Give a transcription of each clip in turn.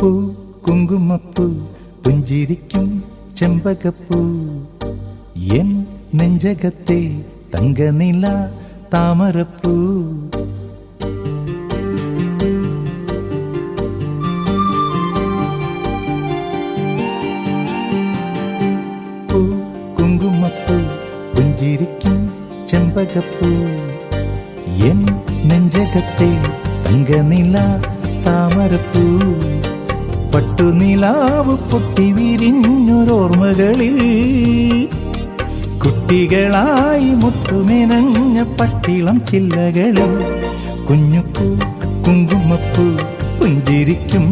പൂ കുങ്കുമപ്പൂ പുഞ്ചിരിക്കും ചെമ്പകപ്പൂ എൻ നെഞ്ചകത്തെ തങ്കനില താമരപ്പൂ. പൂ കുങ്കുമപ്പൂ പുഞ്ചിരിക്കും ചെമ്പകപ്പൂ എൻ നെഞ്ചകത്തെ തങ്കനില താമരപ്പൂ. പട്ടുനിലാവ് പൊട്ടി വിരിഞ്ഞൊരോർമ്മകളിൽ കുട്ടികളായി മുട്ടുമെനഞ്ഞ പട്ടിളം ചില്ലകളിൽ കുഞ്ഞുപ്പൂ കുങ്കുമപ്പൂ പുഞ്ചിരിക്കും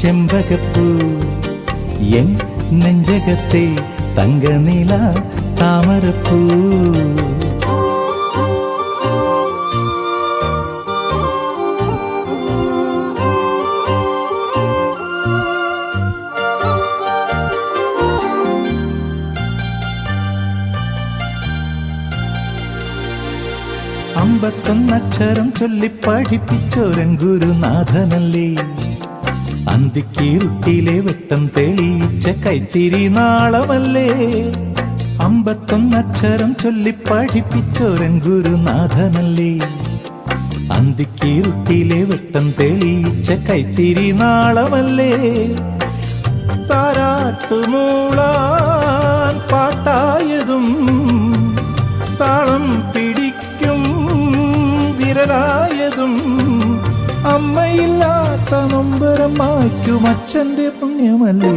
ചെമ്പകപ്പൂ എൻ നെഞ്ചകത്തെ തങ്കനില താമരപ്പൂ. അമ്പത്തൊന്നക്ഷരം ചൊല്ലി പഠിപ്പിച്ചോരൻ ഗുരുനാഥനല്ലേ, അന്തിക്കീരുട്ടിലെ വെട്ടം തെളിയിച്ച കൈത്തിരി നാളമല്ലേ. അമ്പത്തൊന്നക്ഷരം ചൊല്ലി പഠിപ്പിച്ചോരൻ ഗുരുനാഥനല്ലേ, അന്തിക്കീരുട്ടിലെ വെട്ടം തെളിയിച്ച കൈത്തിരി നാളമല്ലേ. താരാട്ടുമൂളാൻ പാട്ടായതും താളം പിടിക്കും വിരലായതും അമ്മയില്ലാത്ത നൊമ്പരം മായ്ക്കും അച്ഛൻ്റെ പുണ്യമല്ലേ.